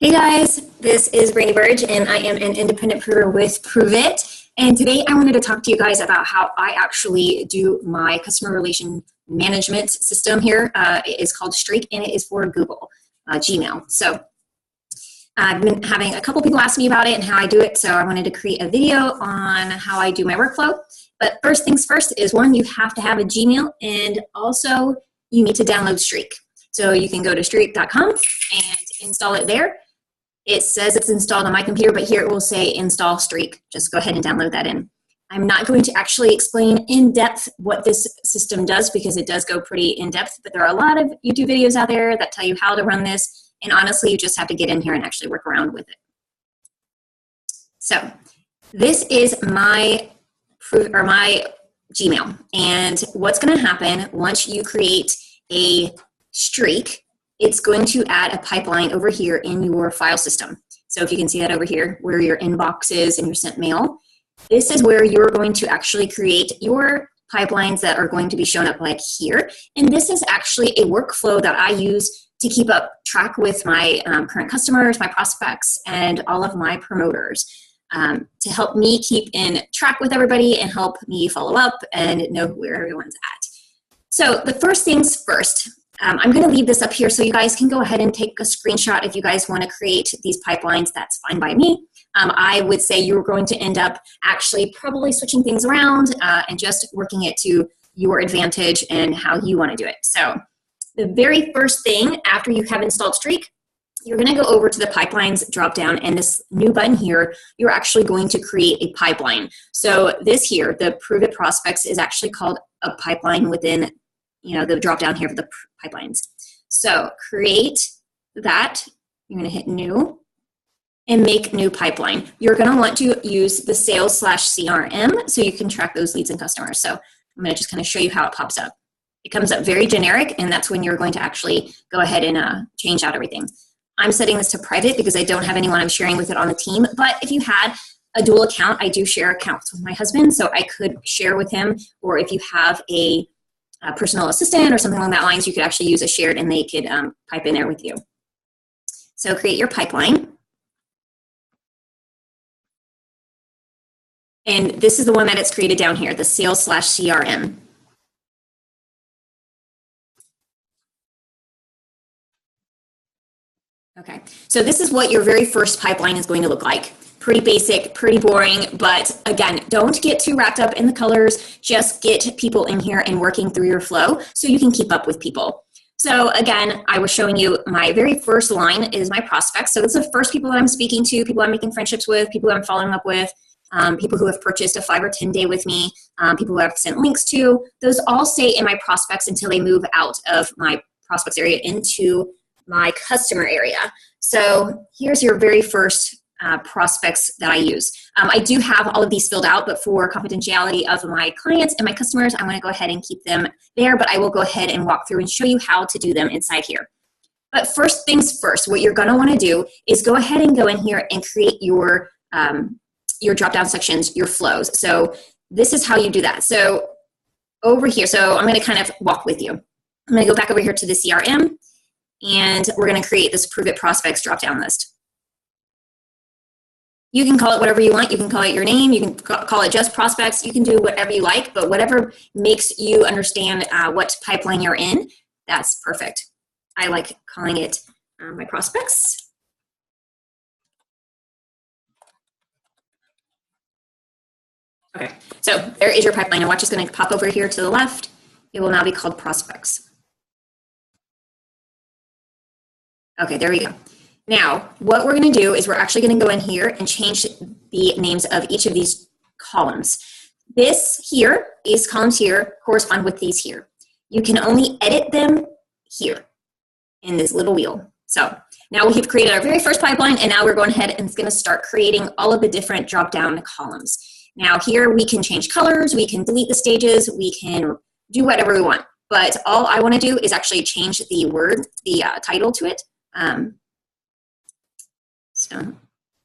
Hey guys, this is Brandy Burge and I am an independent prover with Pruvit. And today I wanted to talk to you guys about how I actually do my customer relation management system here. It is called Streak and it is for Google, Gmail. So I've been having a couple people ask me about it and how I do it. So I wanted to create a video on how I do my workflow. But first things first is one, you have to have a Gmail and also you need to download Streak. So you can go to streak.com and install it there. It says it's installed on my computer, but here it will say install Streak. Just go ahead and download that in. I'm not going to actually explain in depth what this system does because it does go pretty in depth, but there are a lot of YouTube videos out there that tell you how to run this. And honestly, you just have to get in here and actually work around with it. So this is my Gmail. And what's going to happen once you create a Streak, it's going to add a pipeline over here in your file system. So if you can see that over here, where your inbox is and your sent mail, this is where you're going to actually create your pipelines that are going to be shown up like here. And this is actually a workflow that I use to keep up track with my current customers, my prospects, and all of my promoters to help me keep in track with everybody and help me follow up and know where everyone's at. So the first things first, I'm going to leave this up here so you guys can go ahead and take a screenshot if you guys want to create these pipelines. That's fine by me. I would say you're going to end up actually probably switching things around and just working it to your advantage and how you want to do it. So the very first thing after you have installed Streak, you're going to go over to the pipelines drop down, and this new button here, you're actually going to create a pipeline. So this here, the pruvit prospects, is actually called a pipeline within the drop down here for the pipelines. So create that. You're going to hit new and make new pipeline. You're going to want to use the sales/CRM so you can track those leads and customers. So I'm going to just kind of show you how it pops up. It comes up very generic, and that's when you're going to actually go ahead and change out everything. I'm setting this to private because I don't have anyone I'm sharing with it on the team. But if you had a dual account, I do share accounts with my husband, so I could share with him. Or if you have a personal assistant or something along that lines, you could actually use a shared and they could pipe in there with you. So create your pipeline. And this is the one that it's created down here, the sales/CRM. Okay, so this is what your very first pipeline is going to look like. Pretty basic, pretty boring, but again, don't get too wrapped up in the colors. Just get people in here and working through your flow so you can keep up with people. So again, I was showing you my very first line is my prospects. So this is the first people that I'm speaking to, people I'm making friendships with, people I'm following up with, people who have purchased a 5 or 10 day with me, people who I've sent links to. Those all stay in my prospects until they move out of my prospects area into my customer area. So here's your very first prospects that I use. I do have all of these filled out, but for confidentiality of my clients and my customers, I'm going to go ahead and keep them there, but I will go ahead and walk through and show you how to do them inside here. But first things first, what you're going to want to do is go ahead and go in here and create your drop-down sections, your flows. So this is how you do that. So over here, so I'm going to kind of walk with you. I'm going to go back over here to the CRM, and we're going to create this pruvit prospects drop-down list. You can call it whatever you want. You can call it your name. You can call it just prospects. You can do whatever you like, but whatever makes you understand what pipeline you're in, that's perfect. I like calling it my prospects. Okay, so there is your pipeline. And watch, it's going to pop over here to the left. It will now be called prospects. Okay, there we go. Now, what we're going to do is we're actually going to go in here and change the names of each of these columns. This here, these columns here, correspond with these here. You can only edit them here in this little wheel. So now we have created our very first pipeline, and now we're going ahead and it's going to start creating all of the different drop-down columns. Now here we can change colors, we can delete the stages, we can do whatever we want. But all I want to do is actually change the word, the title to it. So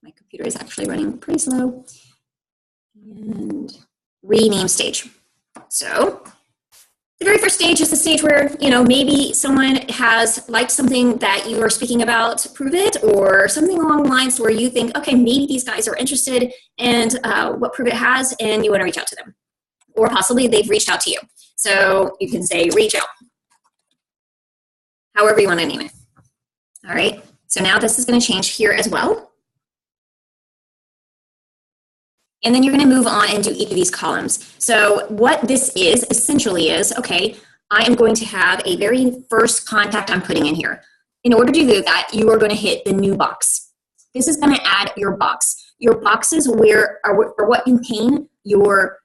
my computer is actually running pretty slow. And rename stage. So The very first stage is the stage where, you know, maybe someone has liked something that you are speaking about, pruvit, or something along the lines where you think, okay, maybe these guys are interested in what pruvit has, and you want to reach out to them. Or possibly they've reached out to you. So you can say reach out, however you want to name it. All right, so now this is going to change here as well. And then you're going to move on and do each of these columns. So what this is essentially is, okay, I am going to have a very first contact I'm putting in here. In order to do that, you are going to hit the new box. This is going to add your box. Your boxes are what contain your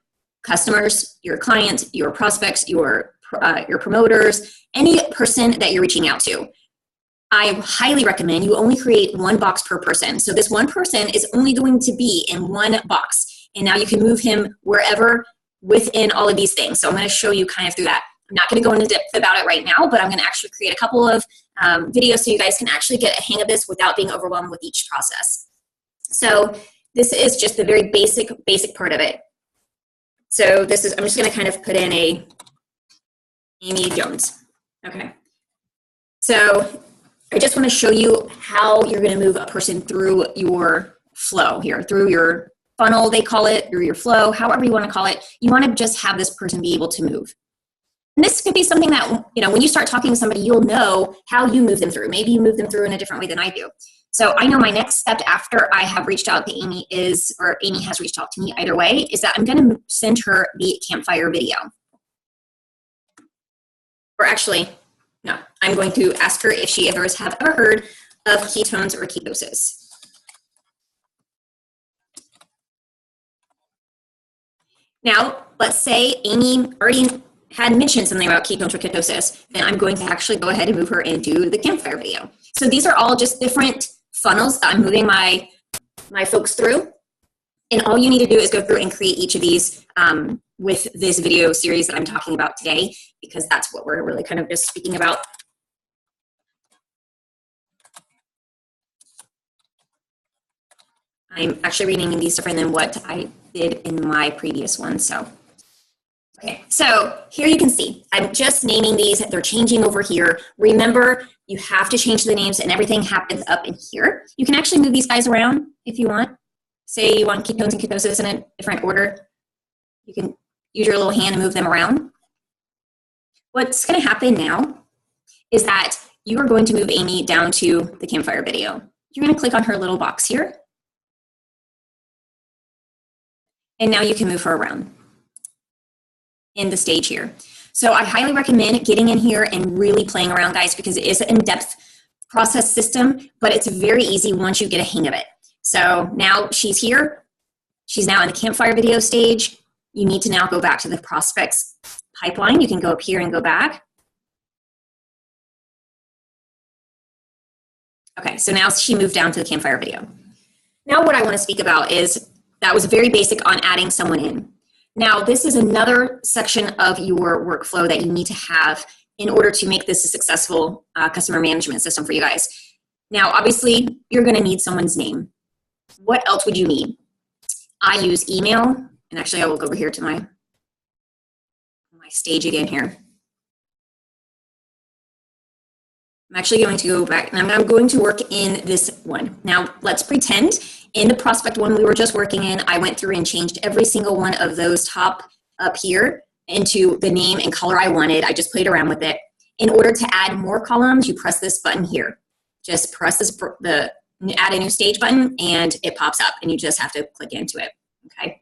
customers, your clients, your prospects, your promoters, any person that you're reaching out to. I highly recommend you only create one box per person. So this one person is only going to be in one box. And now you can move him wherever within all of these things. So I'm going to show you kind of through that. I'm not going to go into depth about it right now, but I'm going to actually create a couple of videos so you guys can actually get a hang of this without being overwhelmed with each process. So this is just the very basic part of it. So this is, I'm just going to kind of put in a Amy Jones. Okay. So I just want to show you how you're going to move a person through your flow here, through your funnel, they call it, through your flow, however you want to call it. You want to just have this person be able to move. And this could be something that, you know, when you start talking to somebody, you'll know how you move them through. Maybe you move them through in a different way than I do. So I know my next step after I have reached out to Amy is, or Amy has reached out to me either way, is that I'm going to send her the campfire video. Or actually, no, I'm going to ask her if she ever heard of ketones or ketosis. Now, let's say Amy already had mentioned something about ketones or ketosis, then I'm going to actually go ahead and move her and do the campfire video. So these are all just different funnels that I'm moving my folks through. And all you need to do is go through and create each of these with this video series that I'm talking about today, because that's what we're really kind of just speaking about. I'm actually renaming these different than what I did in my previous one. So, okay, so here you can see, I'm just naming these. They're changing over here. Remember, you have to change the names and everything happens up in here. You can actually move these guys around if you want. Say you want ketones and ketosis in a different order. You can use your little hand and move them around. What's going to happen now is that you are going to move Amy down to the campfire video. You're going to click on her little box here. And now you can move her around in the stage here. So I highly recommend getting in here and really playing around, guys, because it is an in-depth process system, but it's very easy once you get a hang of it. So now she's here. She's now in the campfire video stage. You need to now go back to the prospects pipeline. You can go up here and go back. Okay, so now she moved down to the campfire video. Now what I want to speak about is that was very basic on adding someone in. Now this is another section of your workflow that you need to have in order to make this a successful customer management system for you guys. Now obviously you're going to need someone's name. What else would you need? I use email, and actually I will go over here to my stage again here. I'm actually going to go back, and I'm going to work in this one. Now let's pretend in the prospect one we were just working in, I went through and changed every single one of those top up here into the name and color I wanted. I just played around with it. In order to add more columns, you press this button here. Just press this, the add a new stage button, and it pops up, and you just have to click into it, okay?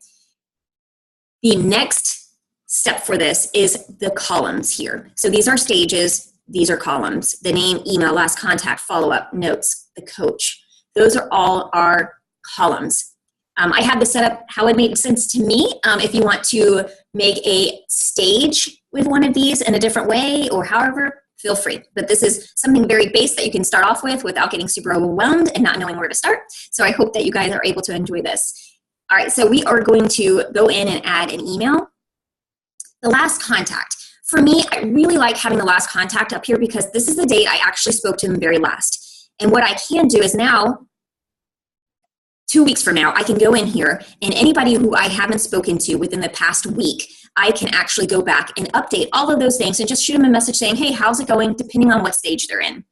The next step for this is the columns here. So these are stages, these are columns. The name, email, last contact, follow-up, notes, the coach. Those are all our columns. I have this set up how it made sense to me. If you want to make a stage with one of these in a different way or however, feel free. But this is something very base that you can start off with without getting super overwhelmed and not knowing where to start. So I hope that you guys are able to enjoy this. All right, so we are going to go in and add an email. The last contact. For me, I really like having the last contact up here because this is the date I actually spoke to them very last. And what I can do is now, 2 weeks from now, I can go in here and anybody who I haven't spoken to within the past week, I can actually go back and update all of those things and just shoot them a message saying, hey, how's it going, depending on what stage they're in.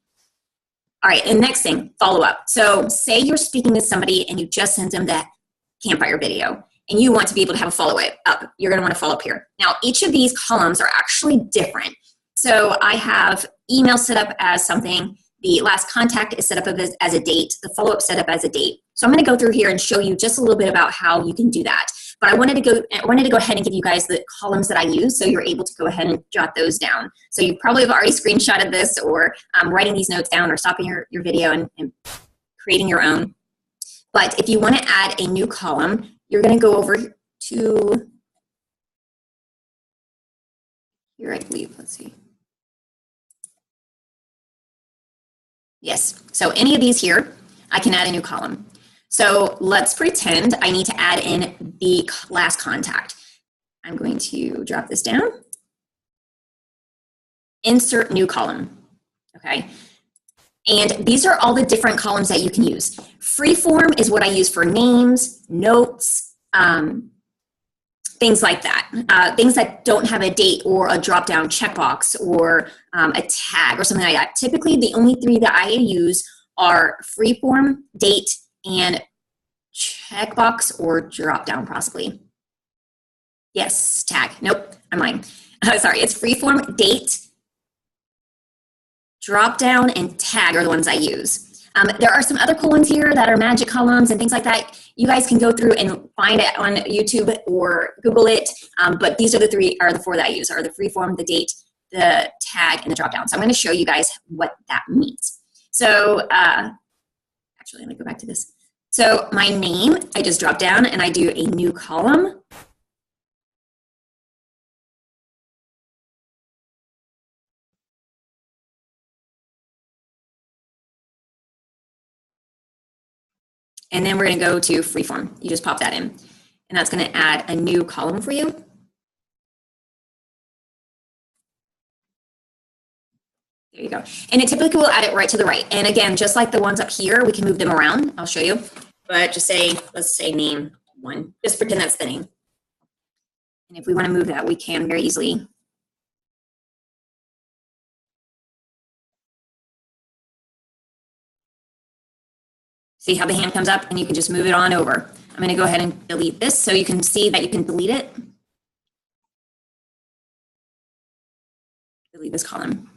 All right, and next thing, follow up. So say you're speaking to somebody and you just sent them that campfire video and you want to be able to have a follow up. You're going to want to follow up here. Now, each of these columns are actually different. So I have email set up as something. The last contact is set up as a date. The follow up set up as a date. So I'm going to go through here and show you just a little bit about how you can do that. But I wanted to go ahead and give you guys the columns that I use so you're able to go ahead and jot those down. So you probably have already screenshotted this or writing these notes down or stopping your video and creating your own. But if you want to add a new column, you're going to go over to here, I believe. Let's see. Yes. So any of these here, I can add a new column. So let's pretend I need to add in the last contact. I'm going to drop this down. Insert new column. Okay. And these are all the different columns that you can use. Freeform is what I use for names, notes, things like that. Things that don't have a date or a drop-down checkbox or a tag or something like that. Typically, the only three that I use are freeform, date, and checkbox or drop-down possibly. Yes, tag. Nope, I'm lying. Sorry, it's freeform, date, drop-down, and tag are the ones I use. There are some other columns here that are magic columns and things like that. You guys can go through and find it on YouTube or Google it, but these are the four that I use, are the freeform, the date, the tag, and the drop-down. So I'm going to show you guys what that means. So actually, let me go back to this. So my name, I just drop down and I do a new column. And then we're going to go to freeform. You just pop that in. And that's going to add a new column for you. There you go. And it typically will add it right to the right. And again, just like the ones up here, we can move them around. I'll show you. But just say, let's say name 1. Just pretend that's the name. And if we want to move that, we can very easily. See how the hand comes up and you can just move it on over. I'm going to go ahead and delete this so you can see that you can delete it. Delete this column.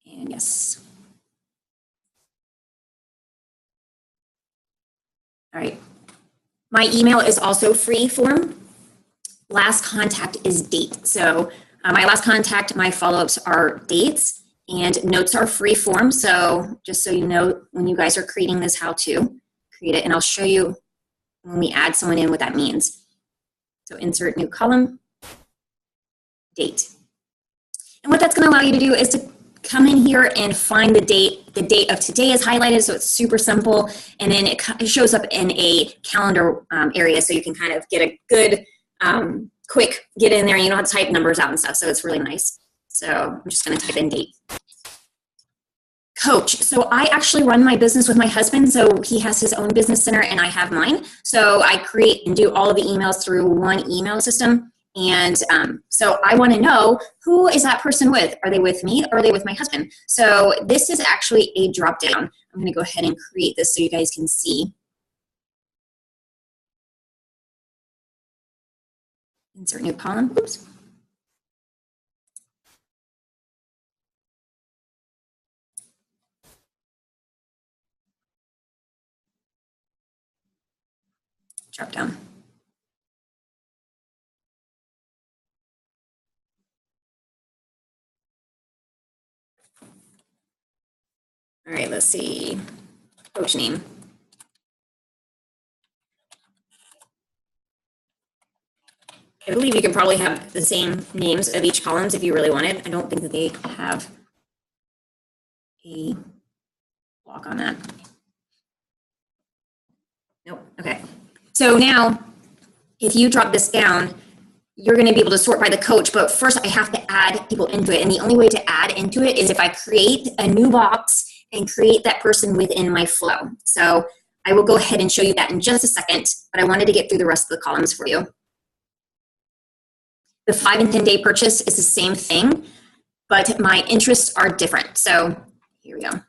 And yes. All right. My email is also free form. Last contact is date. So my last contact, my follow-ups are dates. And notes are free form, so just so you know when you guys are creating this, how to create it. And I'll show you when we add someone in what that means. So insert new column, date. And what that's going to allow you to do is to come in here and find the date. The date of today is highlighted, so it's super simple. And then it shows up in a calendar area, so you can kind of get a good, quick get in there, and you don't have to type numbers out and stuff, so it's really nice. So I'm just going to type in date. Coach. So I actually run my business with my husband. So he has his own business center and I have mine. So I create and do all of the emails through one email system. And so I want to know, who is that person with? Are they with me or are they with my husband? So this is actually a drop down. I'm going to go ahead and create this so you guys can see. Insert new column. Oops. Drop down. All right, let's see. Coach name. I believe you can probably have the same names of each columns if you really wanted. I don't think that they have a block on that. Nope. Okay. So now, if you drop this down, you're going to be able to sort by the coach, but first I have to add people into it. And the only way to add into it is if I create a new box and create that person within my flow. So I will go ahead and show you that in just a second, but I wanted to get through the rest of the columns for you. The 5 and 10 day purchase is the same thing, but my interests are different. So here we go.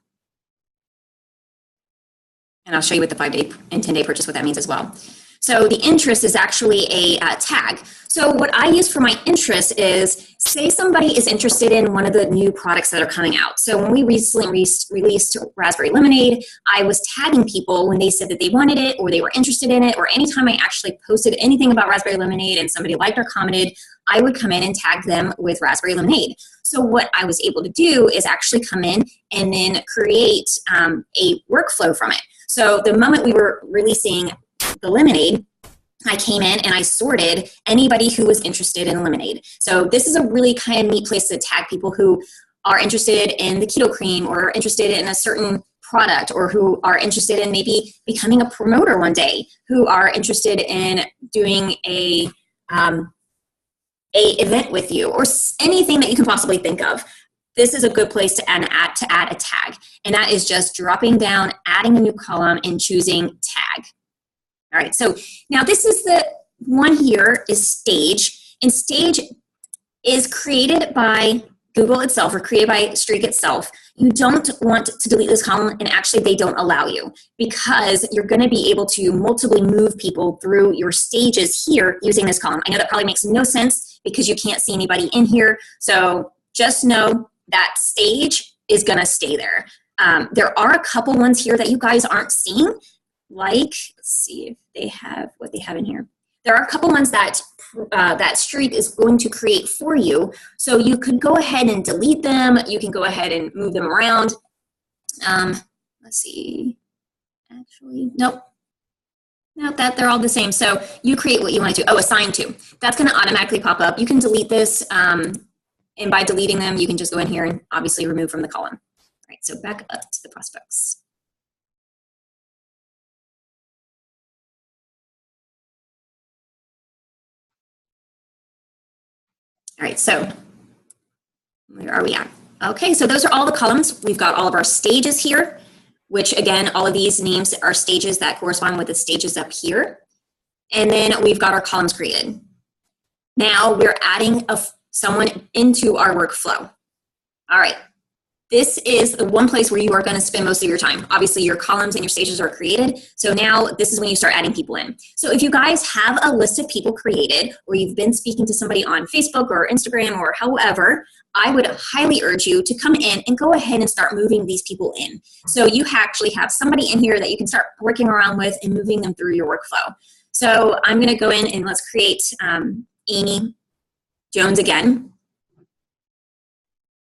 And I'll show you with the 5 day and 10 day purchase what that means as well. So the interest is actually a tag. So what I use for my interest is, say somebody is interested in one of the new products that are coming out. So when we recently released Raspberry Lemonade, I was tagging people when they said that they wanted it or they were interested in it, or anytime I actually posted anything about Raspberry Lemonade and somebody liked or commented, I would come in and tag them with Raspberry Lemonade. So what I was able to do is actually come in and then create a workflow from it. So the moment we were releasing the lemonade, I came in and I sorted anybody who was interested in lemonade. So this is a really kind of neat place to tag people who are interested in the keto cream or interested in a certain product, or who are interested in maybe becoming a promoter one day, who are interested in doing a event with you, or anything that you can possibly think of. This is a good place to add a tag. And that is just dropping down, adding a new column, and choosing tag. All right, so now this is the one here is Stage, and Stage is created by Google itself, or created by Streak itself. You don't want to delete this column, and actually they don't allow you, because you're going to be able to multiply move people through your stages here using this column. I know that probably makes no sense because you can't see anybody in here, so just know that Stage is going to stay there. There are a couple ones here that you guys aren't seeing, like, let's see if they have what they have in here. There are a couple ones that that Streak is going to create for you. So you could go ahead and delete them. You can go ahead and move them around. Let's see. Actually, nope. Nope, they're all the same. So you create what you want to do. Oh, assign to. That's going to automatically pop up. You can delete this. And by deleting them, you can just go in here and obviously remove from the column. All right, so back up to the prospects. All right, so where are we at? Okay, so those are all the columns. We've got all of our stages here, which again, all of these names are stages that correspond with the stages up here. And then we've got our columns created. Now we're adding someone into our workflow. All right, this is the one place where you are going to spend most of your time. Obviously, your columns and your stages are created. So now this is when you start adding people in. So if you guys have a list of people created, or you've been speaking to somebody on Facebook or Instagram or however, I would highly urge you to come in and go ahead and start moving these people in. So you actually have somebody in here that you can start working around with and moving them through your workflow. So I'm going to go in and let's create Amy Jones again.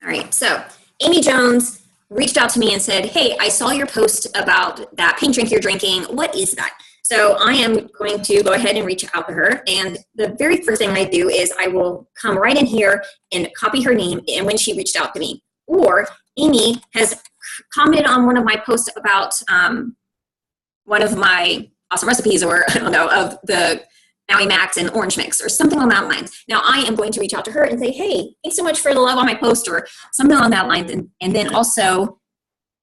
All right, so Amy Jones reached out to me and said, hey, I saw your post about that pink drink you're drinking. What is that? So I am going to go ahead and reach out to her. And the very first thing I do is I will come right in here and copy her name and when she reached out to me. Or Amy has commented on one of my posts about one of my awesome recipes, or I don't know, of the Maui Max and orange mix or something on that line. Now I am going to reach out to her and say, hey, thanks so much for the love on my post, or something on that line. And then also,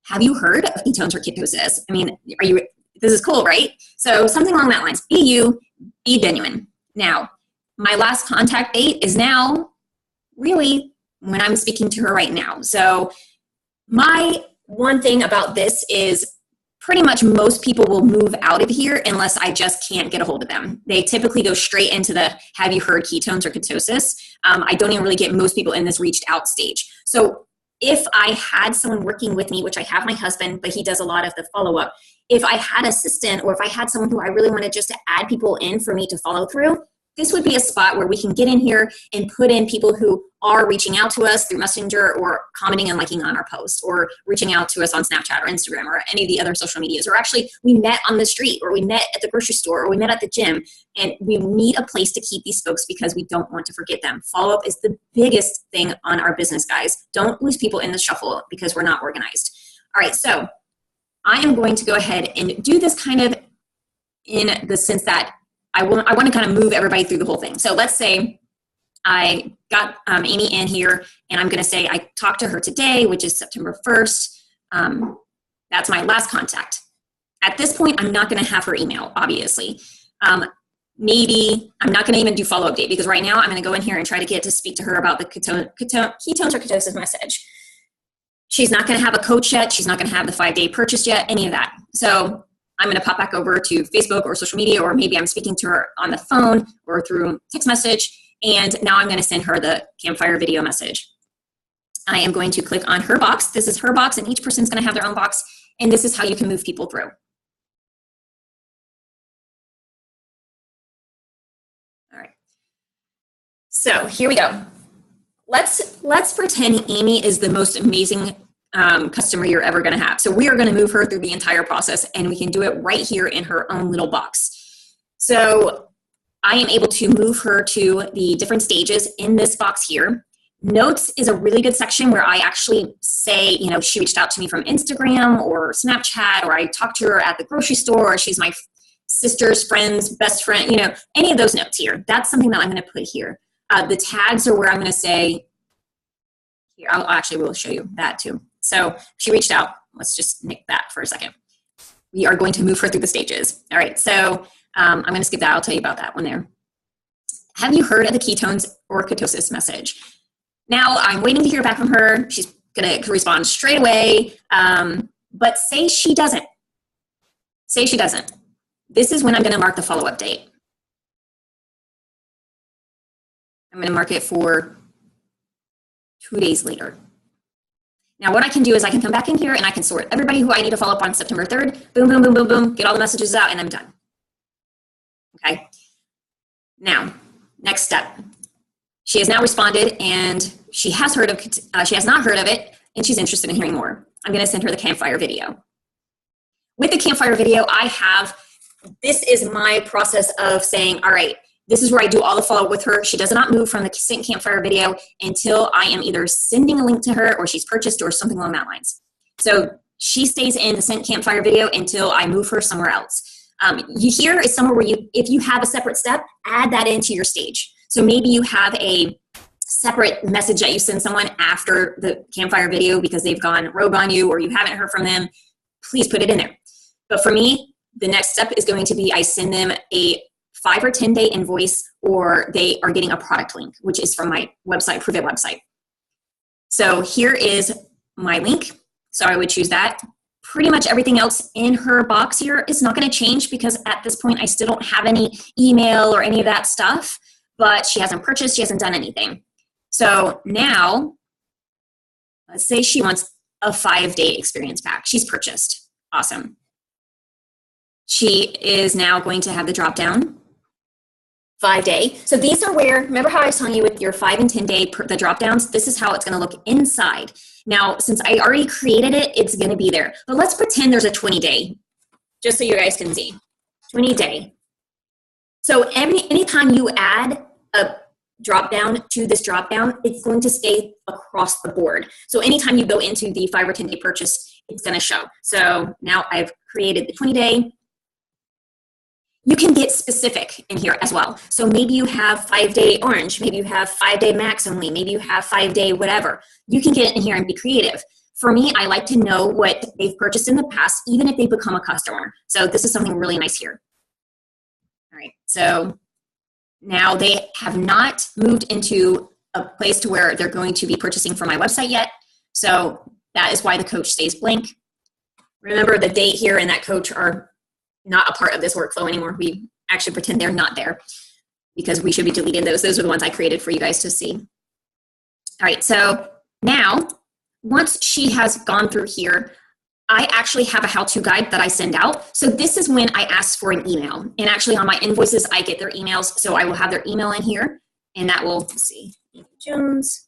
have you heard of ketones or ketosis? I mean, this is cool, right? So something along that lines. Be you, be genuine. Now, my last contact date is now really when I'm speaking to her right now. So my one thing about this is pretty much most people will move out of here unless I just can't get a hold of them. They typically go straight into the have you heard ketones or ketosis. I don't even really get most people in this reached out stage. So if I had someone working with me, which I have my husband, but he does a lot of the follow-up. If I had an assistant, or if I had someone who I really wanted just to add people in for me to follow through, this would be a spot where we can get in here and put in people who are reaching out to us through Messenger, or commenting and liking on our post, or reaching out to us on Snapchat or Instagram or any of the other social medias, or actually we met on the street, or we met at the grocery store, or we met at the gym. And we need a place to keep these folks because we don't want to forget them. Follow-up is the biggest thing on our business, guys. Don't lose people in the shuffle because we're not organized. All right, so I am going to go ahead and do this kind of in the sense that I want to kind of move everybody through the whole thing. So let's say I got Amy in here, and I'm going to say I talked to her today, which is September 1st. That's my last contact. At this point, I'm not going to have her email, obviously. Maybe I'm not going to even do follow-up date, because right now I'm going to go in here and try to get to speak to her about the ketones or ketosis message. She's not going to have a coach yet. She's not going to have the 5-day purchase yet, any of that. So I'm going to pop back over to Facebook or social media, or maybe I'm speaking to her on the phone or through text message. And now I'm going to send her the campfire video message. I am going to click on her box. This is her box, and each person's going to have their own box. And this is how you can move people through. All right. So here we go. Let's pretend Amy is the most amazing customer you're ever going to have. So we are going to move her through the entire process, and we can do it right here in her own little box. So I am able to move her to the different stages in this box here. Notes is a really good section where I actually say, you know, she reached out to me from Instagram or Snapchat, or I talked to her at the grocery store, or she's my sister's friend's best friend, you know, any of those notes here. That's something that I'm going to put here. The tags are where I'm going to say, here, I'll actually will show you that too. So she reached out. Let's just nick that for a second. We are going to move her through the stages. All right, so I'm going to skip that. I'll tell you about that one there. Have you heard of the ketones or ketosis message? Now, I'm waiting to hear back from her. She's going to respond straight away. But say she doesn't. Say she doesn't. This is when I'm going to mark the follow-up date. I'm going to mark it for 2 days later. Now, what I can do is I can come back in here and I can sort everybody who I need to follow up on September 3rd. Boom, boom, boom, boom, boom. Get all the messages out, and I'm done. Okay. Now, next step. She has now responded, and she has not heard of it, and she's interested in hearing more. I'm going to send her the campfire video. With the campfire video, this is my process of saying, all right, this is where I do all the follow-up with her. She does not move from the sync campfire video until I am either sending a link to her, or she's purchased, or something along that lines. So she stays in the sync campfire video until I move her somewhere else. Here is somewhere where if you have a separate step, add that into your stage. So maybe you have a separate message that you send someone after the campfire video because they've gone rogue on you or you haven't heard from them. Please put it in there. But for me, the next step is going to be I send them a 5 or 10 day invoice, or they are getting a product link, which is from my website, Pruvit website. So here is my link. So I would choose that. Pretty much everything else in her box here is not going to change because at this point I still don't have any email or any of that stuff, but she hasn't purchased, she hasn't done anything. So now, let's say she wants a 5-day experience pack. She's purchased. Awesome. She is now going to have the drop down 5-day. So these are where, remember how I was telling you with your 5 and 10 day, the drop downs, this is how it's going to look inside. Now, since I already created it, it's going to be there. But let's pretend there's a 20-day, just so you guys can see. 20-day. So anytime you add a drop down to this drop down, it's going to stay across the board. So anytime you go into the 5 or 10 day purchase, it's going to show. So now I've created the 20-day. You can get specific in here as well. So maybe you have 5-day orange, maybe you have 5-day max only, maybe you have 5-day whatever. You can get in here and be creative. For me, I like to know what they've purchased in the past, even if they become a customer. So this is something really nice here. All right, so now they have not moved into a place to where they're going to be purchasing from my website yet. So that is why the coach stays blank. Remember, the date here and that coach are not a part of this workflow anymore. We actually pretend they're not there because we should be deleting those. Those are the ones I created for you guys to see. All right, so now once she has gone through here, I actually have a how-to guide that I send out. So this is when I ask for an email. And actually on my invoices, I get their emails. So I will have their email in here, and that will, let's see, Jones.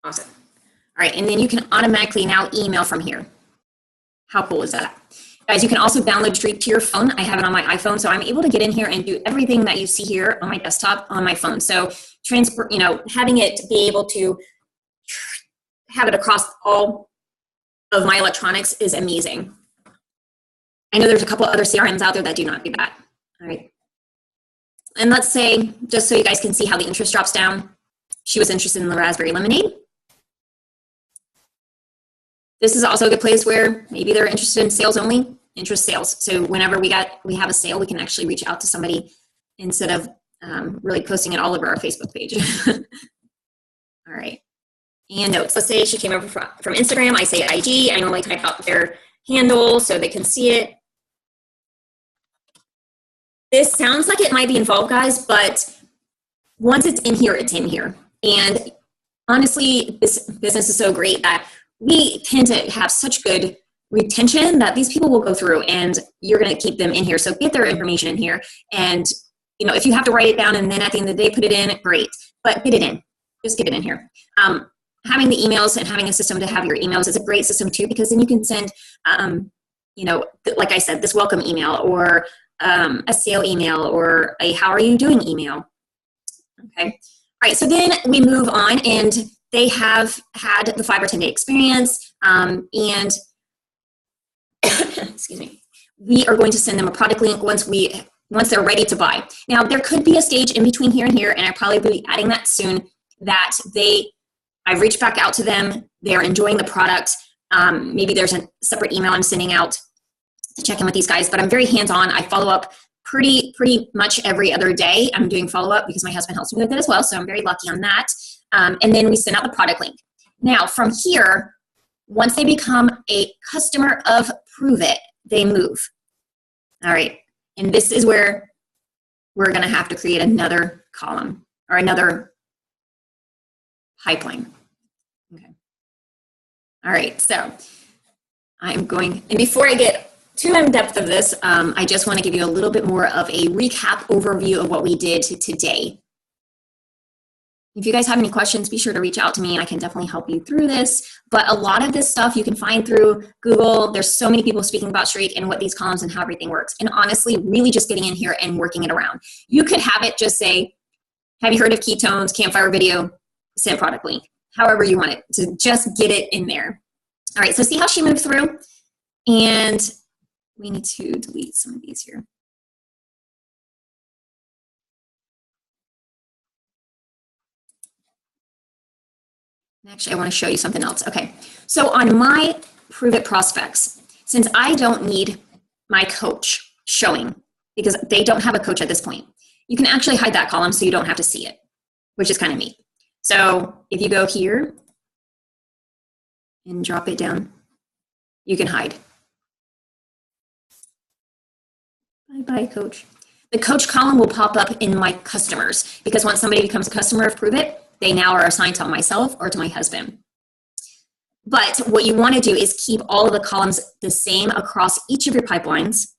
Awesome. All right, and then you can automatically now email from here. How cool is that? Guys, you can also download Streak to your phone. I have it on my iPhone, so I'm able to get in here and do everything that you see here on my desktop on my phone. So having it be able to have it across all of my electronics is amazing. I know there's a couple other CRMs out there that do not do that. All right. And let's say, just so you guys can see how the interest drops down, she was interested in the raspberry lemonade. This is also a good place where maybe they're interested in sales only, interest sales. So whenever we have a sale, we can actually reach out to somebody instead of really posting it all over our Facebook page. All right. And notes. Let's say she came over from Instagram. I say IG. I normally type out their handle so they can see it. This sounds like it might be involved, guys, but once it's in here, it's in here. And honestly, this business is so great that we tend to have such good retention that these people will go through and you're going to keep them in here. So get their information in here. And, you know, if you have to write it down and then at the end of the day put it in, great. But get it in. Just get it in here. Having the emails and having a system to have your emails is a great system too, because then you can send, you know, like I said, this welcome email or a sale email or a how are you doing email. Okay. All right. So then we move on and they have had the 5 or 10 day experience and excuse me, we are going to send them a product link once they're ready to buy. Now there could be a stage in between here and here, and I'll probably be adding that soon, that I've reached back out to them, they're enjoying the product. Maybe there's a separate email I'm sending out to check in with these guys, but I'm very hands-on. I follow up pretty much every other day. I'm doing follow-up because my husband helps me with it as well, so I'm very lucky on that. And then we send out the product link. Now from here, once they become a customer of Pruvit, they move. All right, and this is where we're gonna have to create another column or another pipeline. Okay. All right, so I'm going, and before I get too in depth of this, I just want to give you a little bit more of a recap overview of what we did today. If you guys have any questions, be sure to reach out to me. I can definitely help you through this. But a lot of this stuff you can find through Google. There's so many people speaking about Streak and what these columns and how everything works. And honestly, really just getting in here and working it around. You could have it just say, have you heard of ketones, campfire video, send product link, however you want it to just get it in there. All right, so see how she moved through? And we need to delete some of these here. Actually, I want to show you something else. Okay, so on my Pruvit prospects, since I don't need my coach showing because they don't have a coach at this point, you can actually hide that column so you don't have to see it, which is kind of neat. So if you go here and drop it down, you can hide. Bye-bye, coach. The coach column will pop up in my customers because once somebody becomes a customer of Pruvit, they now are assigned to myself or to my husband. But what you want to do is keep all of the columns the same across each of your pipelines,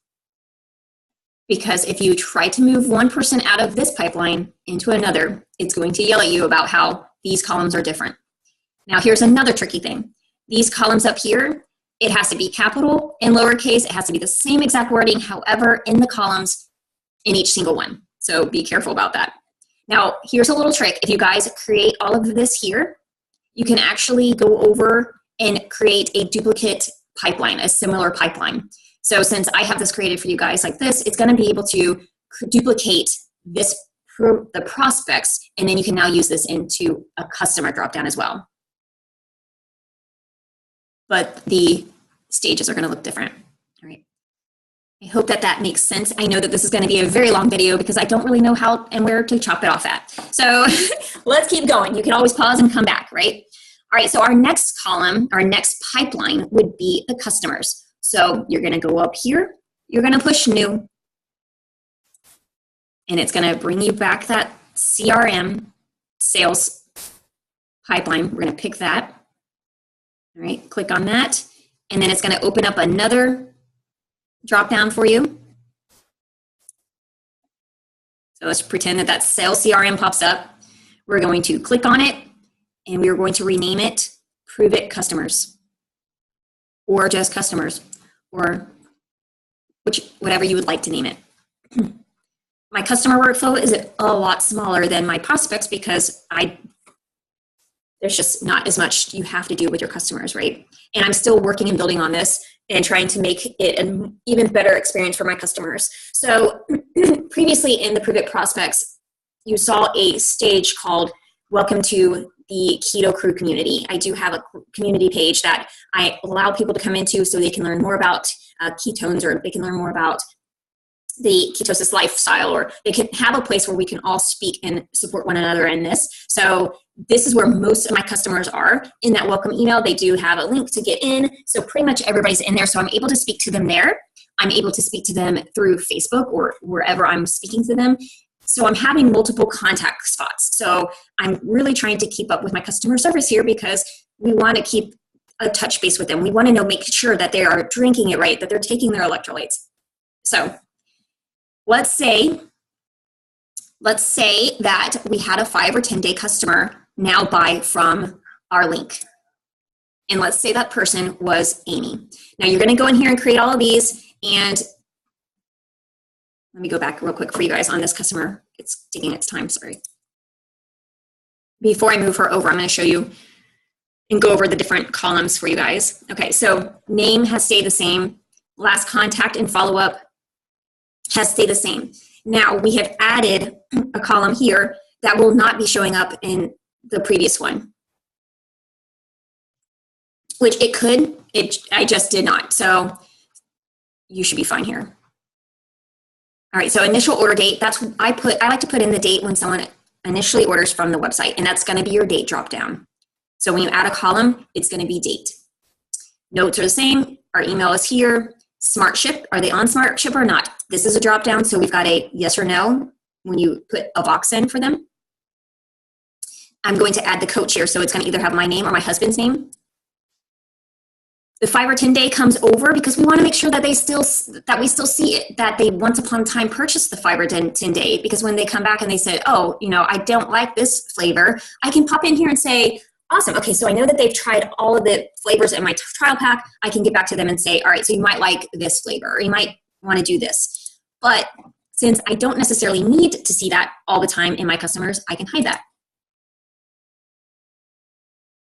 because if you try to move one person out of this pipeline into another, it's going to yell at you about how these columns are different. Now, here's another tricky thing. These columns up here, it has to be capital and lowercase. It has to be the same exact wording, however, in the columns in each single one. So be careful about that. Now, here's a little trick. If you guys create all of this here, you can actually go over and create a duplicate pipeline, a similar pipeline. So since I have this created for you guys like this, it's going to be able to duplicate the prospects, and then you can now use this into a customer dropdown as well. But the stages are going to look different. All right. I hope that that makes sense. I know that this is going to be a very long video because I don't really know how and where to chop it off at. So let's keep going. You can always pause and come back, right? All right, so our next column, our next pipeline would be the customers. So you're going to go up here. You're going to push new. And it's going to bring you back that CRM sales pipeline. We're going to pick that. All right, click on that. And then it's going to open up another drop down for you. So let's pretend that that sales CRM pops up. We're going to click on it and we're going to rename it Pruvit Customers or just Customers or whatever you would like to name it. My customer workflow is a lot smaller than my prospects because there's just not as much you have to do with your customers, right? And I'm still working and building on this and trying to make it an even better experience for my customers. So previously in the Pruvit prospects, you saw a stage called welcome to the Keto Crew community. I do have a community page that I allow people to come into so they can learn more about ketones, or they can learn more about the ketosis lifestyle, or they can have a place where we can all speak and support one another in this. So this is where most of my customers are. In that welcome email, they do have a link to get in. So pretty much everybody's in there. So I'm able to speak to them there. I'm able to speak to them through Facebook or wherever I'm speaking to them. So I'm having multiple contact spots. So I'm really trying to keep up with my customer service here, because we want to keep a touch base with them. We want to make sure that they are drinking it right, that they're taking their electrolytes. So let's say that we had a 5 or 10 day customer now buy from our link. And let's say that person was Amy. Now you're going to go in here and create all of these, and let me go back real quick for you guys on this customer. It's taking its time, sorry. Before I move her over, I'm going to show you and go over the different columns for you guys. Okay, so name has stayed the same. Last contact and follow-up has stayed the same. Now we have added a column here that will not be showing up in the previous one, which it could, I just did not. So you should be fine here. All right, so initial order date, that's what I like to put in the date when someone initially orders from the website, and that's gonna be your date drop down. So when you add a column, it's gonna be date. Notes are the same, our email is here. Smart Ship, are they on Smart Ship or not? This is a drop down, so we've got a yes or no when you put a box in for them. I'm going to add the coach here, so it's gonna either have my name or my husband's name. The 5 or 10 day comes over because we want to make sure that we still see it, that they once upon a time purchased the 5 or 10 day, because when they come back and they say, oh, I don't like this flavor, I can pop in here and say, awesome, okay, so I know that they've tried all of the flavors in my trial pack. I can get back to them and say, all right, so you might like this flavor, or you might want to do this. But since I don't necessarily need to see that all the time in my customers, I can hide that.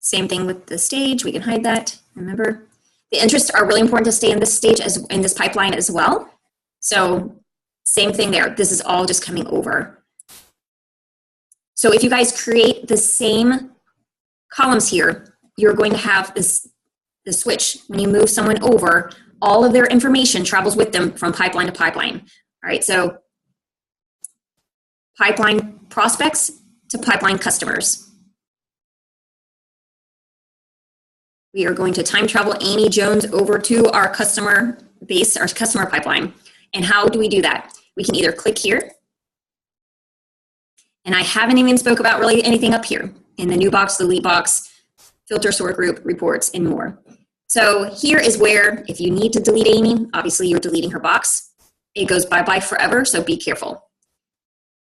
Same thing with the stage, we can hide that, remember? The interests are really important to stay in this stage, in this pipeline as well. So same thing there. This is all just coming over. So if you guys create the same columns here, you're going to have the switch. When you move someone over, all of their information travels with them from pipeline to pipeline. All right, so pipeline prospects to pipeline customers. We are going to time travel Amy Jones over to our customer base, our customer pipeline. And how do we do that? We can either click here, and I haven't even spoke about really anything up here in the new box, the delete box, filter, sort group, reports, and more. So here is where, if you need to delete Amy, obviously you're deleting her box. It goes bye-bye forever, so be careful.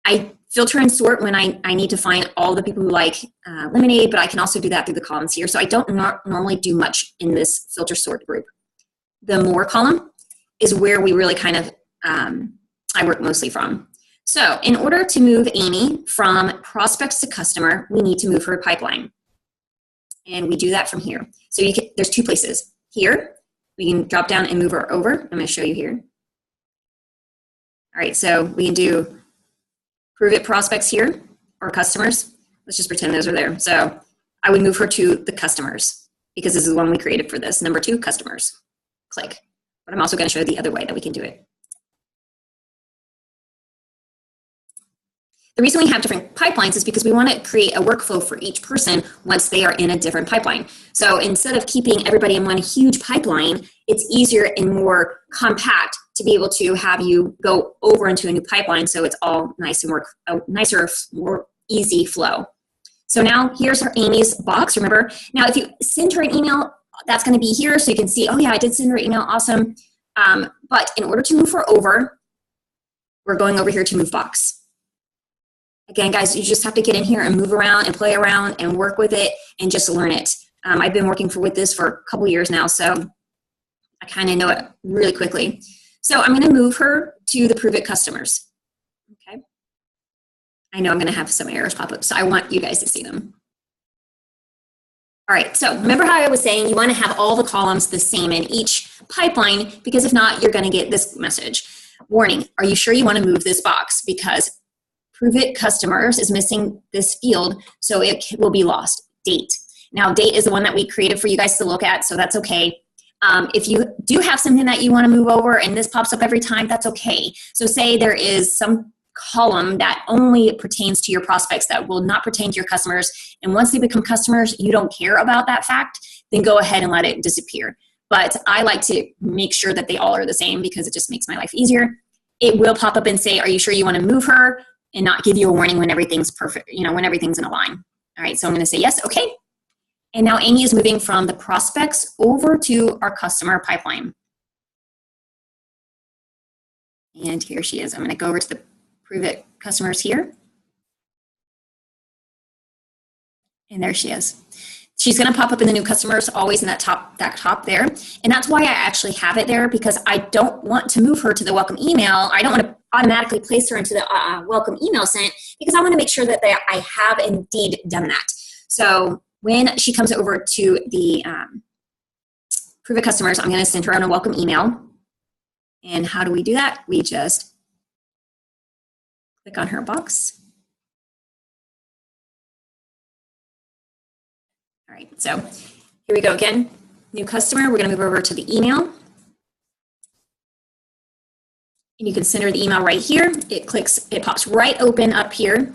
I filter and sort when I need to find all the people who like lemonade, but I can also do that through the columns here. So I don't normally do much in this filter sort group. The more column is where we really kind of, I work mostly from. So in order to move Amy from prospects to customer, we need to move her pipeline. And we do that from here. So there's 2 places. Here, we can drop down and move her over. I'm gonna show you here. All right, so we can do pruvit prospects here, or customers. Let's just pretend those are there. So I would move her to the customers, because this is the one we created for this. Number 2, customers. Click. But I'm also going to show you the other way that we can do it. The reason we have different pipelines is because we want to create a workflow for each person once they are in a different pipeline. So instead of keeping everybody in one huge pipeline, it's easier and more compact to be able to have you go over into a new pipeline, so it's all nice and nicer, more easy flow. So now here's her Amy's box, remember? Now if you send her an email, that's going to be here, so you can see, oh yeah, I did send her an email, awesome. But in order to move her over, we're going over here to move box. Again, guys, you just have to get in here and move around and play around and work with it and just learn it. I've been working with this for a couple years now, so I kind of know it really quickly. So I'm going to move her to the pruvit customers. Okay. I know I'm going to have some errors pop up, so I want you guys to see them. All right, so remember how I was saying you want to have all the columns the same in each pipeline, because if not, you're going to get this message. Warning, are you sure you want to move this box? Because pruvit customers is missing this field, so it will be lost. Date. Now, date is the one that we created for you guys to look at, so that's okay. If you do have something that you want to move over and this pops up every time, that's okay. So say there is some column that only pertains to your prospects that will not pertain to your customers, and once they become customers, you don't care about that fact, then go ahead and let it disappear. But I like to make sure that they all are the same because it just makes my life easier. It will pop up and say, are you sure you want to move her? And not give you a warning when everything's perfect, when everything's in a line. All right, so I'm going to say yes, okay. And now Amy is moving from the prospects over to our customer pipeline. And here she is. I'm going to go over to the pruvit customers here. And there she is. She's going to pop up in the new customers, always in that top there. And that's why I actually have it there, because I don't want to move her to the welcome email. I don't want to automatically place her into the welcome email sent, because I want to make sure that I have indeed done that. So when she comes over to the pruvit customers, I'm going to send her on a welcome email. And how do we do that? We just click on her box. All right, so here we go again. New customer, we're going to move over to the email. And you can send her the email right here. It pops right open up here.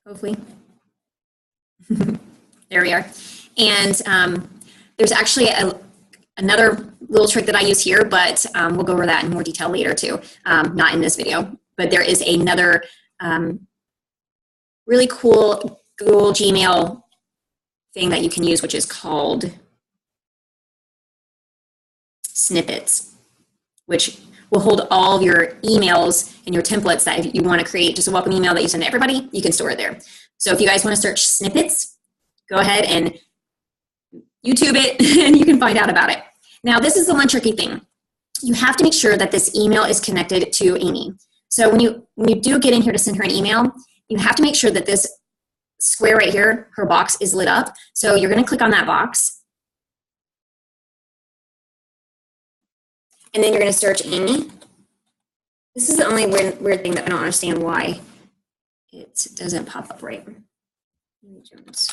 Hopefully. There we are. And there's actually another little trick that I use here, but we'll go over that in more detail later too, not in this video. But there is another really cool Google Gmail thing that you can use, which is called snippets, which will hold all of your emails and your templates that if you want to create just a welcome email that you send to everybody, you can store it there. So if you guys want to search snippets, go ahead and YouTube it and you can find out about it. Now, this is the one tricky thing. You have to make sure that this email is connected to Amy. So when you do get in here to send her an email, you have to make sure that this square right here, her box, is lit up. So you're going to click on that box. And then you're going to search Amy. This is the only weird thing that I don't understand why it doesn't pop up right. Amy Jones.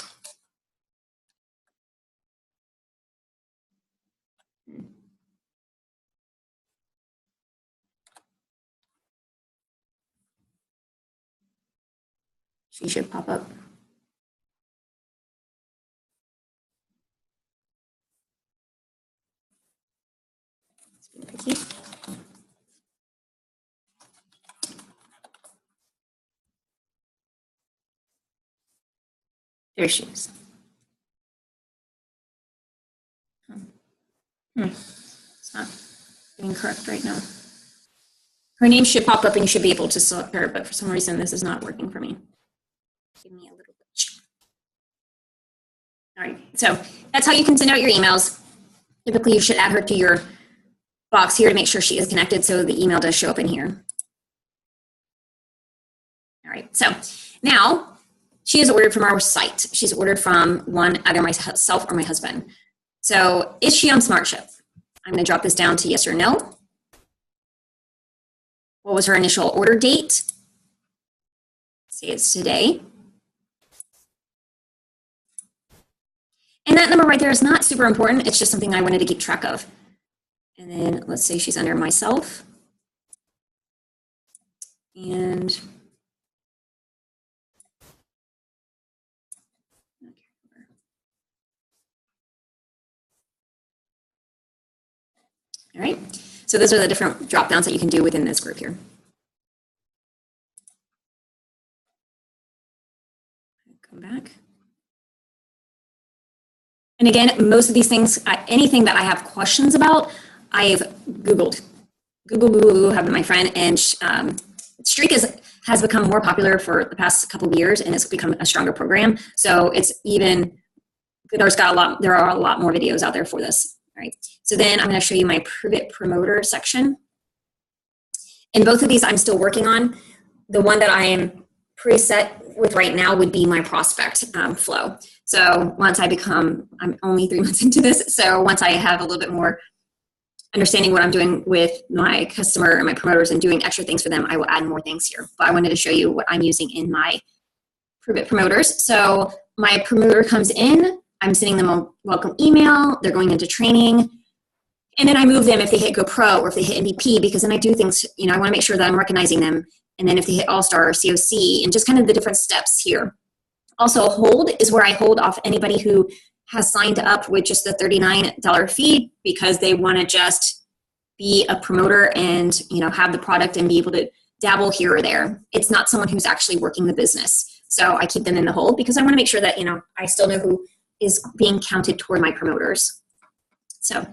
She should pop up. Picky. There she is. It's not being correct right now. Her name should pop up and you should be able to select her, but for some reason this is not working for me. Give me a little bit. All right, so that's how you can send out your emails. Typically you should add her to your box here to make sure she is connected so the email does show up in here. All right, so now she is ordered from our site. She's ordered from either myself or my husband. So is she on SmartShip? I'm going to drop this down to yes or no. What was her initial order date? Say it's today. And that number right there is not super important. It's just something I wanted to keep track of. And then let's say she's under myself. And all right, so those are the different drop downs that you can do within this group here. Come back. And again, most of these things, anything that I have questions about, I've Googled. Google have been my friend, and Streak has become more popular for the past couple of years, and it's become a stronger program. So it's even, there are a lot more videos out there for this. All right, so then I'm going to show you my pruvit promoter section. And both of these I'm still working on. The one that I am preset with right now would be my prospect flow. So once I become, I'm only 3 months into this, so once I have a little bit more understanding what I'm doing with my customer and my promoters and doing extra things for them, I will add more things here. But I wanted to show you what I'm using in my pruvit promoters. So my promoter comes in, I'm sending them a welcome email, they're going into training, and then I move them if they hit Go Pro or if they hit MVP, because then I do things, you know, I want to make sure that I'm recognizing them. And then if they hit All-Star or COC, and just kind of the different steps here. Also, hold is where I hold off anybody who has signed up with just the $39 fee because they want to just be a promoter and, you know, have the product and be able to dabble here or there. It's not someone who's actually working the business. So I keep them in the hold because I want to make sure that, you know, I still know who is being counted toward my promoters. So,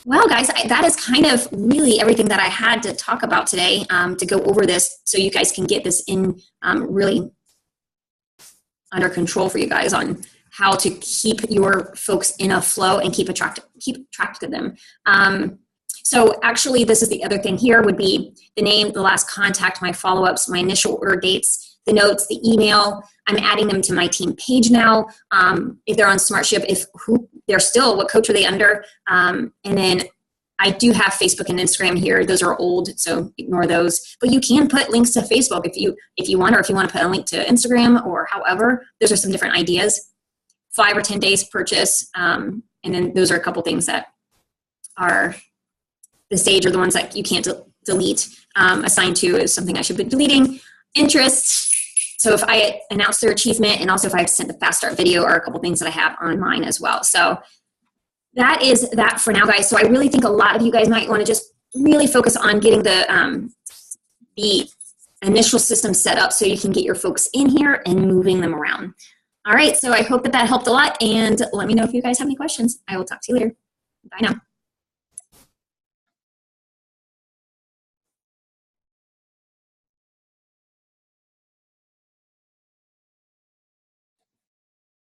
well, guys, that is kind of really everything that I had to talk about today, to go over this so you guys can get this in really under control for you guys on how to keep your folks in a flow and keep track of them. So actually, this is the other thing here would be the name, the last contact, my follow-ups, my initial order dates, the notes, the email. I'm adding them to my team page now. If they're on SmartShip, they're still, what coach are they under? And then I do have Facebook and Instagram here. Those are old, so ignore those. But you can put links to Facebook if you want, or if you want to put a link to Instagram or however. Those are some different ideas. 5 or 10 days purchase, and then those are a couple things that are the stage or the ones that you can't delete. Assigned to is something I should be deleting. Interests. So if I announce their achievement, and also if I've sent the fast start video, are a couple things that I have on mine as well. So that is that for now, guys. So I really think a lot of you guys might want to just really focus on getting the initial system set up so you can get your folks in here and moving them around. All right, so I hope that helped a lot, and let me know if you guys have any questions. I will talk to you later. Bye now.